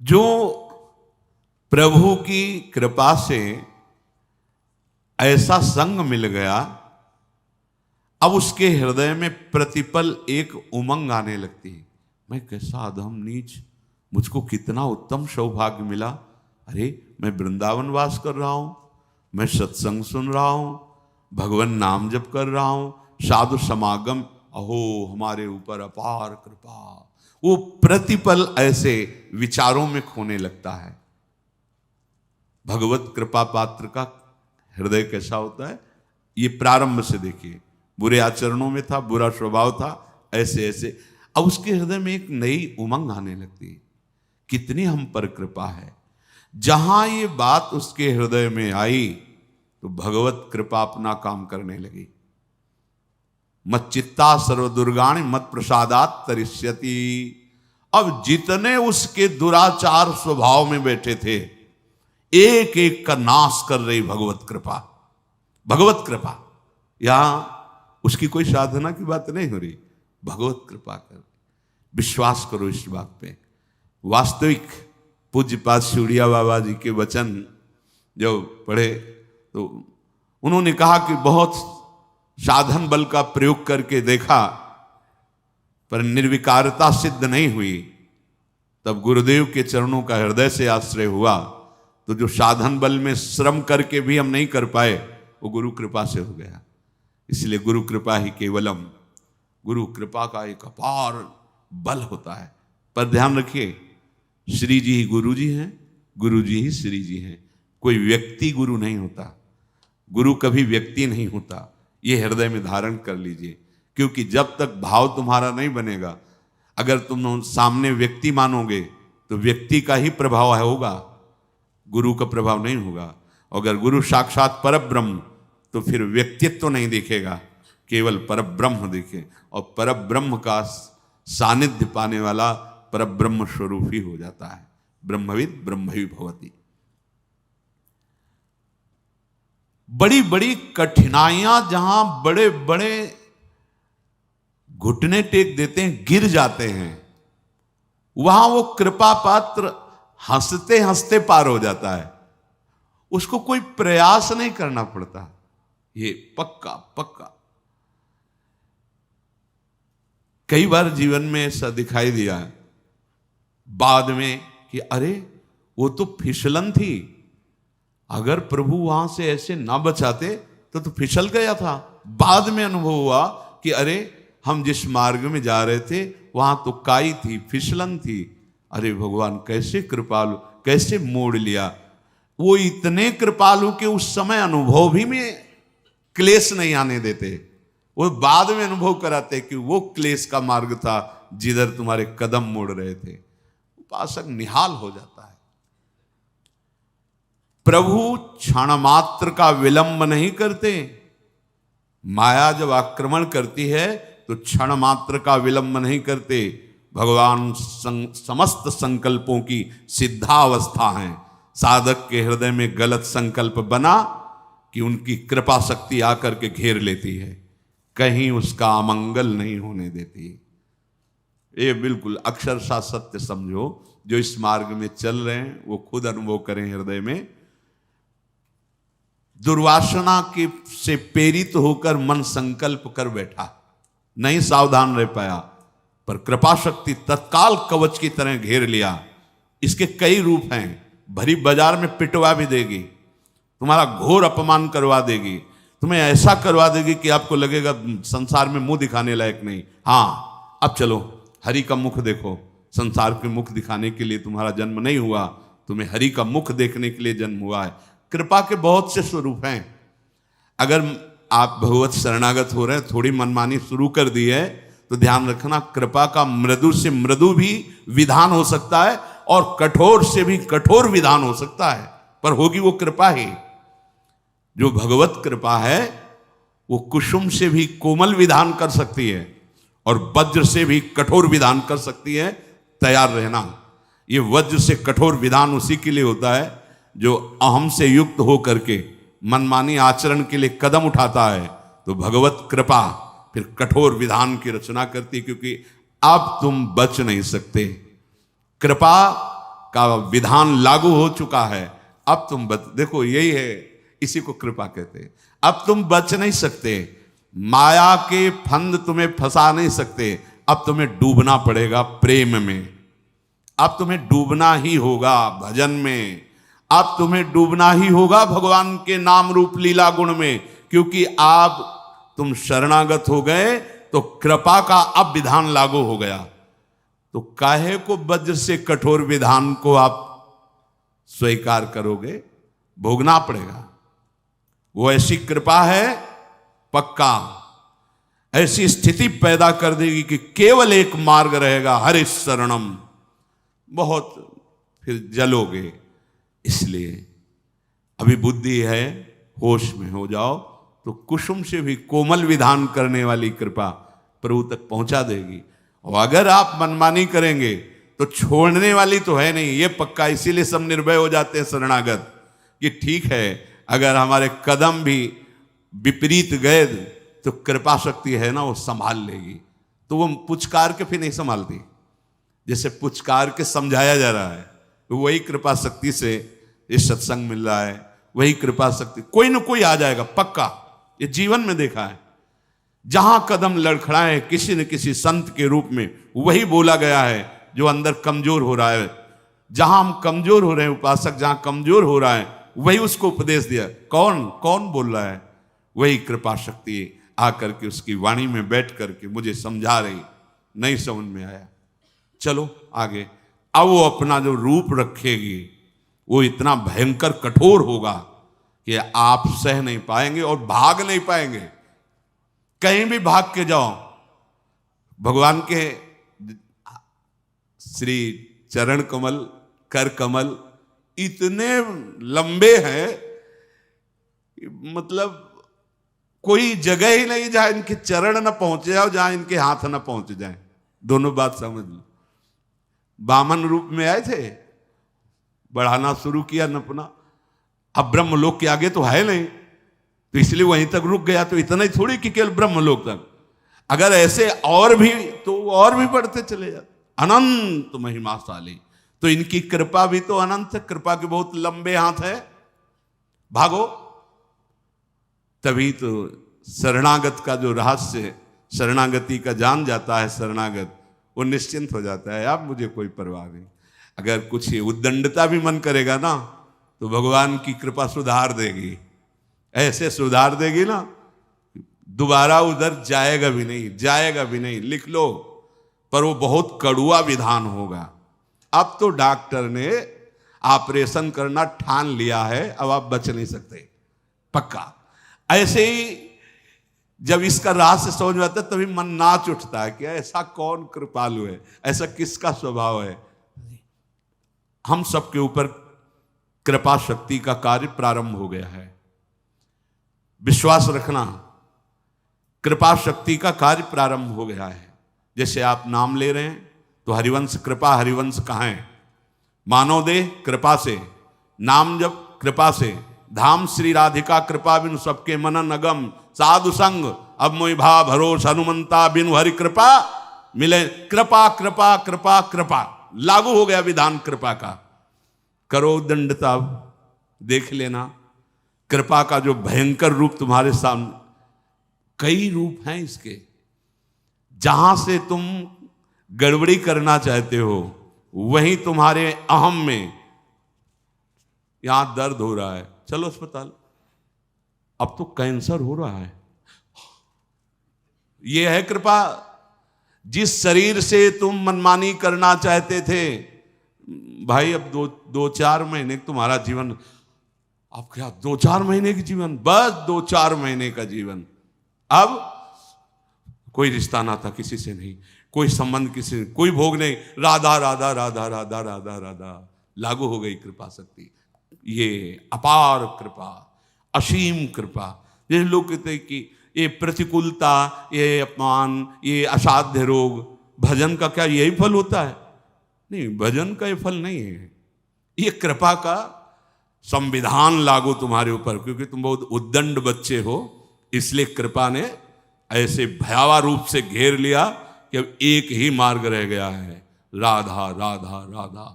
जो प्रभु की कृपा से ऐसा संग मिल गया, अब उसके हृदय में प्रतिपल एक उमंग आने लगती है। मैं कैसा अधम नीच, मुझको कितना उत्तम सौभाग्य मिला। अरे मैं वृंदावन वास कर रहा हूं, मैं सत्संग सुन रहा हूं, भगवान नाम जप कर रहा हूं, साधु समागम, अहो हमारे ऊपर अपार कृपा। वो प्रतिपल ऐसे विचारों में खोने लगता है। भगवत कृपा पात्र का हृदय कैसा होता है, ये प्रारंभ से देखिए। बुरे आचरणों में था, बुरा स्वभाव था, ऐसे ऐसे अब उसके हृदय में एक नई उमंग आने लगती है। कितनी हम पर कृपा है। जहां ये बात उसके हृदय में आई तो भगवत कृपा अपना काम करने लगी। मत चित्ता सर्व दुर्गाणि मत प्रसादात तरिष्यति। अब जितने उसके दुराचार स्वभाव में बैठे थे, एक एक का नाश कर रही भगवत कृपा। भगवत कृपा, यहां उसकी कोई साधना की बात नहीं हो रही, भगवत कृपा कर। विश्वास करो इस बात पे। वास्तविक पूज्यपाद शिवड़िया बाबा जी के वचन जो पढ़े तो उन्होंने कहा कि बहुत साधन बल का प्रयोग करके देखा पर निर्विकारता सिद्ध नहीं हुई। तब गुरुदेव के चरणों का हृदय से आश्रय हुआ तो जो साधन बल में श्रम करके भी हम नहीं कर पाए, वो गुरु कृपा से हो गया। इसलिए गुरु कृपा ही केवलम, गुरु कृपा का एक अपार बल होता है। पर ध्यान रखिए, श्री जी ही गुरु जी हैं, गुरु जी ही श्री जी हैं। कोई व्यक्ति गुरु नहीं होता, गुरु कभी व्यक्ति नहीं होता। ये हृदय में धारण कर लीजिए, क्योंकि जब तक भाव तुम्हारा नहीं बनेगा, अगर तुम सामने व्यक्ति मानोगे तो व्यक्ति का ही प्रभाव होगा, गुरु का प्रभाव नहीं होगा। अगर गुरु साक्षात परब्रह्म तो फिर व्यक्तित्व तो नहीं दिखेगा, केवल परब्रह्म दिखे। और परब्रह्म का सानिध्य पाने वाला परब्रह्म स्वरूप ही हो जाता है। ब्रह्मविद ब्रह्मवि भवति। बड़ी बड़ी कठिनाइयां, जहां बड़े बड़े घुटने टेक देते हैं, गिर जाते हैं, वहां वो कृपा पात्र हंसते हंसते पार हो जाता है। उसको कोई प्रयास नहीं करना पड़ता, ये पक्का पक्का। कई बार जीवन में ऐसा दिखाई दिया है बाद में कि अरे वो तो फिसलन थी, अगर प्रभु वहां से ऐसे ना बचाते तो फिसल गया था। बाद में अनुभव हुआ कि अरे हम जिस मार्ग में जा रहे थे वहां तो काई थी, फिसलन थी। अरे भगवान कैसे कृपालु, कैसे मोड़ लिया। वो इतने कृपालु के उस समय अनुभव भी में क्लेश नहीं आने देते, वो बाद में अनुभव कराते कि वो क्लेश का मार्ग था जिधर तुम्हारे कदम मोड़ रहे थे। उपासक निहाल हो जाता है। प्रभु क्षण मात्र का विलंब नहीं करते। माया जब आक्रमण करती है तो क्षण मात्र का विलंब नहीं करते। भगवान समस्त संकल्पों की सिद्धावस्था है। साधक के हृदय में गलत संकल्प बना कि उनकी कृपा शक्ति आकर के घेर लेती है, कहीं उसका अमंगल नहीं होने देती। ये बिल्कुल अक्षरशः सत्य समझो। जो इस मार्ग में चल रहे हैं वो खुद अनुभव करें हृदय में। दुर्वासना के से प्रेरित होकर मन संकल्प कर बैठा, नहीं सावधान रह पाया, पर कृपा शक्ति तत्काल कवच की तरह घेर लिया। इसके कई रूप हैं। भरी बाजार में पिटवा भी देगी, तुम्हारा घोर अपमान करवा देगी, तुम्हें ऐसा करवा देगी कि आपको लगेगा संसार में मुंह दिखाने लायक नहीं। हाँ अब चलो हरि का मुख देखो। संसार के मुख दिखाने के लिए तुम्हारा जन्म नहीं हुआ, तुम्हें हरि का मुख देखने के लिए जन्म हुआ है। कृपा के बहुत से स्वरूप हैं। अगर आप भगवत शरणागत हो रहे हैं, थोड़ी मनमानी शुरू कर दी है तो ध्यान रखना, कृपा का मृदु से मृदु भी विधान हो सकता है और कठोर से भी कठोर विधान हो सकता है, पर होगी वो कृपा ही। जो भगवत कृपा है वो कुसुम से भी कोमल विधान कर सकती है और वज्र से भी कठोर विधान कर सकती है। तैयार रहना। ये वज्र से कठोर विधान उसी के लिए होता है जो अहम से युक्त हो करके मनमानी आचरण के लिए कदम उठाता है। तो भगवत कृपा फिर कठोर विधान की रचना करती, क्योंकि अब तुम बच नहीं सकते। कृपा का विधान लागू हो चुका है। अब तुम देखो, यही है, इसी को कृपा कहते हैं। अब तुम बच नहीं सकते, माया के फंद तुम्हें फंसा नहीं सकते। अब तुम्हें डूबना पड़ेगा प्रेम में, अब तुम्हें डूबना ही होगा भजन में, अब तुम्हें डूबना ही होगा भगवान के नाम रूप लीला गुण में, क्योंकि आप तुम शरणागत हो गए तो कृपा का अब विधान लागू हो गया। तो काहे को वज्र से कठोर विधान को आप स्वीकार करोगे? भोगना पड़ेगा। वो ऐसी कृपा है, पक्का ऐसी स्थिति पैदा कर देगी कि केवल एक मार्ग रहेगा, हरि शरणम। बहुत फिर जलोगे। इसलिए अभी बुद्धि है, होश में हो जाओ तो कुसुम से भी कोमल विधान करने वाली कृपा प्रभु तक पहुंचा देगी। और अगर आप मनमानी करेंगे तो छोड़ने वाली तो है नहीं, ये पक्का। इसीलिए सब निर्भय हो जाते हैं शरणागत कि ठीक है, अगर हमारे कदम भी विपरीत गए तो कृपा शक्ति है ना, वो संभाल लेगी। तो वो पुचकार के फिर नहीं संभालती, जैसे पुचकार के समझाया जा रहा है, वही कृपा शक्ति से ये सत्संग मिल रहा है, वही कृपा शक्ति कोई न कोई आ जाएगा पक्का। ये जीवन में देखा है, जहां कदम लड़खड़ाए किसी न किसी संत के रूप में वही बोला गया है जो अंदर कमजोर हो रहा है। जहां हम कमजोर हो रहे हैं, उपासक जहां कमजोर हो रहा है, वही उसको उपदेश दिया। कौन कौन बोल रहा है? वही कृपा शक्ति आकर के उसकी वाणी में बैठ करके मुझे समझा रही। नहीं समझ में आया, चलो आगे। अब वो अपना जो रूप रखेगी वो इतना भयंकर कठोर होगा कि आप सह नहीं पाएंगे और भाग नहीं पाएंगे। कहीं भी भाग के जाओ, भगवान के श्री चरण कमल, कर कमल इतने लंबे हैं, मतलब कोई जगह ही नहीं जहां इनके चरण न पहुंचे जाओ, जहां इनके हाथ न पहुंच जाए। दोनों बात समझ लो। वामन रूप में आए थे, बढ़ाना शुरू किया नपना। अब ब्रह्मलोक के आगे तो है नहीं, तो इसलिए वहीं तक रुक गया। तो इतना ही थोड़ी कि केवल ब्रह्मलोक तक, अगर ऐसे और भी तो और भी बढ़ते चले जाते। अनंत महिमाशाली, तो इनकी कृपा भी तो अनंत है, कृपा के बहुत लंबे हाथ है। भागो। तभी तो शरणागत का जो रहस्य, शरणागति का जान जाता है शरणागत, वो निश्चिंत हो जाता है। अब मुझे कोई परवाह नहीं। अगर कुछ उद्दंडता भी मन करेगा ना, तो भगवान की कृपा सुधार देगी, ऐसे सुधार देगी ना, दोबारा उधर जाएगा भी नहीं, जाएगा भी नहीं। लिख लो, पर वो बहुत कड़ुआ विधान होगा। अब तो डॉक्टर ने ऑपरेशन करना ठान लिया है, अब आप बच नहीं सकते, पक्का। ऐसे ही जब इसका रहस्य समझ में आता है तभी मन नाच उठता है कि ऐसा कौन कृपालु है, ऐसा किसका स्वभाव है। हम सबके ऊपर कृपा शक्ति का कार्य प्रारंभ हो गया है। विश्वास रखना, कृपा शक्ति का कार्य प्रारंभ हो गया है। जैसे आप नाम ले रहे हैं तो हरिवंश कृपा, हरिवंश कहाँ है? मानव देह कृपा से, नाम जब कृपा से, धाम श्री राधिका कृपा बिनु सबके मनन अगम, साधु संग अब मोहि भा भरोस हनुमंता बिनु हरि कृपा मिले। कृपा कृपा कृपा कृपा लागू हो गया विधान कृपा का। करो दंडता, देख लेना कृपा का जो भयंकर रूप तुम्हारे सामने। कई रूप हैं इसके, जहां से तुम गड़बड़ी करना चाहते हो वहीं तुम्हारे अहम में, यहां दर्द हो रहा है, चलो अस्पताल। अब तो कैंसर हो रहा है, यह है कृपा। जिस शरीर से तुम मनमानी करना चाहते थे, भाई अब दो चार महीने तुम्हारा जीवन, अब क्या 2-4 महीने की जीवन, बस 2-4 महीने का जीवन। अब कोई रिश्ता ना था किसी से, नहीं कोई संबंध किसी से, कोई भोग नहीं, राधा राधा राधा राधा राधा राधा। लागू हो गई कृपा शक्ति। ये अपार कृपा, असीम कृपा। ये लोग कहते हैं कि ये प्रतिकूलता, ये अपमान, ये असाध्य रोग, भजन का क्या यही फल होता है? नहीं, भजन का ये फल नहीं है, ये कृपा का संविधान लागू तुम्हारे ऊपर। क्योंकि तुम बहुत उद्दंड बच्चे हो, इसलिए कृपा ने ऐसे भयावह रूप से घेर लिया कि अब एक ही मार्ग रह गया है, राधा राधा राधा।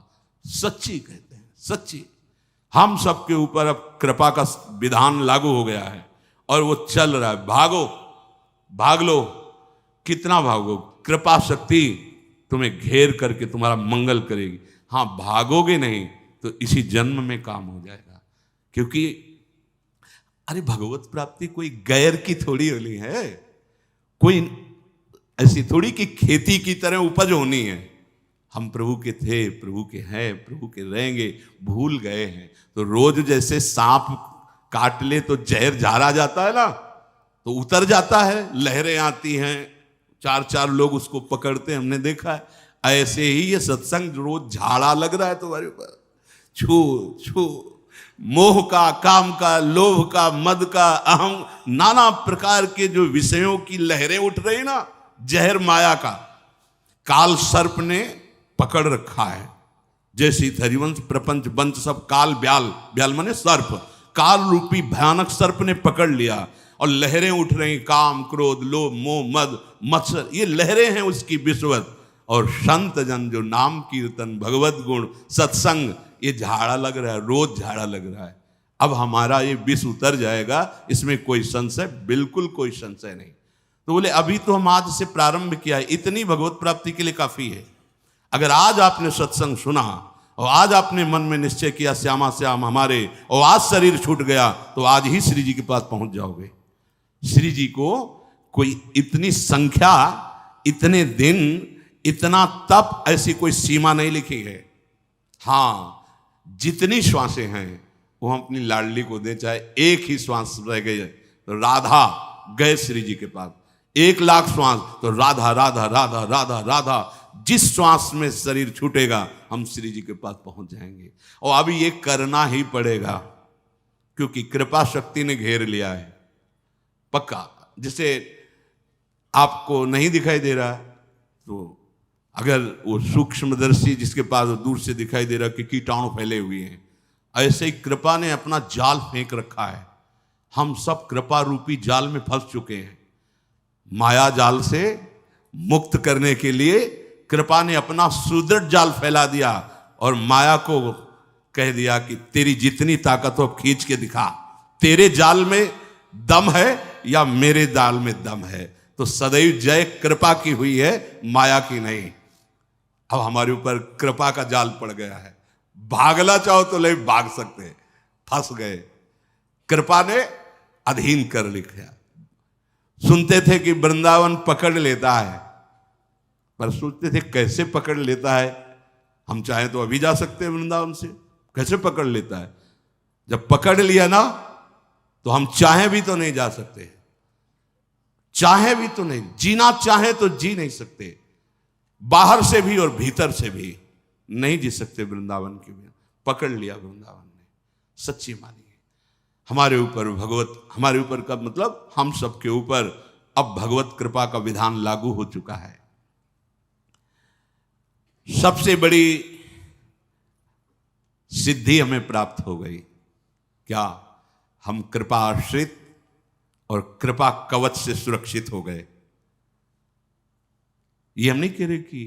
सच्ची कहते हैं, सच्ची। हम सबके ऊपर अब कृपा का विधान लागू हो गया है और वो चल रहा है। भागो, भाग लो, कितना भागो, कृपा शक्ति तुम्हें घेर करके तुम्हारा मंगल करेगी। हाँ, भागोगे नहीं तो इसी जन्म में काम हो जाएगा। क्योंकि अरे भगवत प्राप्ति कोई गैर की थोड़ी होनी है, कोई ऐसी थोड़ी कि खेती की तरह उपज होनी है। हम प्रभु के थे, प्रभु के हैं, प्रभु के रहेंगे, भूल गए हैं। तो रोज जैसे सांप काट ले तो जहर झाड़ा जाता है ना, तो उतर जाता है, लहरें आती हैं, चार चार लोग उसको पकड़ते हैं, हमने देखा है। ऐसे ही ये सत्संग रोज झाड़ा लग रहा है तुम्हारे ऊपर, छू छू, मोह का, काम का, लोभ का, मद का, अहम, नाना प्रकार के जो विषयों की लहरें उठ रही ना, जहर माया का काल सर्प ने पकड़ रखा है। जैसे हरिवंश प्रपंच वंश सब काल, ब्याल, ब्याल माने सर्प, काल रूपी भयानक सर्प ने पकड़ लिया और लहरें उठ रही, काम, क्रोध, लोभ, मोह, मद, मत्सर, ये लहरें हैं उसकी विषवत। और संत जन जो नाम कीर्तन, भगवत गुण, सत्संग, ये झाड़ा लग रहा है, रोज झाड़ा लग रहा है। अब हमारा ये विष उतर जाएगा, इसमें कोई संशय, बिल्कुल कोई संशय नहीं। तो बोले अभी तो हम आज से प्रारंभ किया है, इतनी भगवत प्राप्ति के लिए काफी है। अगर आज आपने सत्संग सुना और आज आपने मन में निश्चय किया श्यामा श्याम हमारे, और आज शरीर छूट गया, तो आज ही श्री जी के पास पहुंच जाओगे। श्री जी को कोई इतनी संख्या, इतने दिन, इतना तप, ऐसी कोई सीमा नहीं लिखी है। हाँ, जितनी श्वासें हैं वो हम अपनी लाडली को दें, चाहे एक ही श्वास रह गई तो राधा गए श्री जी के पास, 1,00,000 श्वास तो राधा राधा राधा राधा राधा, जिस श्वास में शरीर छूटेगा हम श्री जी के पास पहुंच जाएंगे। और अभी ये करना ही पड़ेगा, क्योंकि कृपा शक्ति ने घेर लिया है पक्का। जिसे आपको नहीं दिखाई दे रहा तो अगर वो सूक्ष्मदर्शी जिसके पास दूर से दिखाई दे रहा कि कीटाणु फैले हुए हैं, ऐसे ही कृपा ने अपना जाल फेंक रखा है। हम सब कृपा रूपी जाल में फंस चुके हैं। माया जाल से मुक्त करने के लिए कृपा ने अपना सुदृढ़ जाल फैला दिया और माया को कह दिया कि तेरी जितनी ताकत हो खींच के दिखा, तेरे जाल में दम है या मेरे जाल में दम है। तो सदैव जय कृपा की हुई है, माया की नहीं। अब हमारे ऊपर कृपा का जाल पड़ गया है, भागना चाहो तो नहीं भाग सकते, फंस गए। कृपा ने अधीन कर लिखा। सुनते थे कि वृंदावन पकड़ लेता है, पर सोचते थे कैसे पकड़ लेता है। हम चाहे तो अभी जा सकते हैं वृंदावन से, कैसे पकड़ लेता है। जब पकड़ लिया ना तो हम चाहे भी तो नहीं जा सकते, चाहे भी तो नहीं, जीना चाहे तो जी नहीं सकते, बाहर से भी और भीतर से भी नहीं जी सकते वृंदावन के बिना। पकड़ लिया वृंदावन ने, सच्ची मानिए। हमारे ऊपर भगवत, हमारे ऊपर का मतलब हम सबके ऊपर अब भगवत कृपा का विधान लागू हो चुका है। सबसे बड़ी सिद्धि हमें प्राप्त हो गई। क्या? हम कृपा आश्रित और कृपा कवच से सुरक्षित हो गए। ये हम नहीं कह रहे कि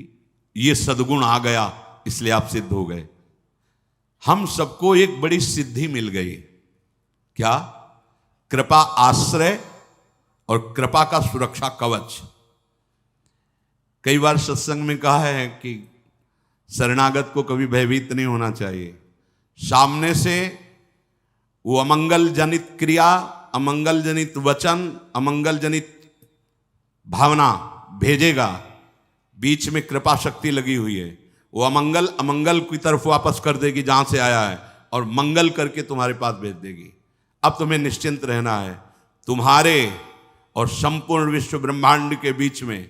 ये सद्गुण आ गया इसलिए आप सिद्ध हो गए। हम सबको एक बड़ी सिद्धि मिल गई। क्या? कृपा आश्रय और कृपा का सुरक्षा कवच। कई बार सत्संग में कहा है कि शरणागत को कभी भयभीत नहीं होना चाहिए। सामने से वो अमंगल जनित क्रिया, अमंगल जनित वचन, अमंगल जनित भावना भेजेगा, बीच में कृपा शक्ति लगी हुई है, वो अमंगल की तरफ वापस कर देगी जहां से आया है, और मंगल करके तुम्हारे पास भेज देगी। अब तुम्हें निश्चिंत रहना है, तुम्हारे और संपूर्ण विश्व ब्रह्मांड के बीच में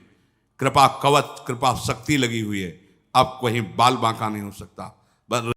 कृपा कवच, कृपा शक्ति लगी हुई है। अब कहीं बाल बांका नहीं हो सकता। बस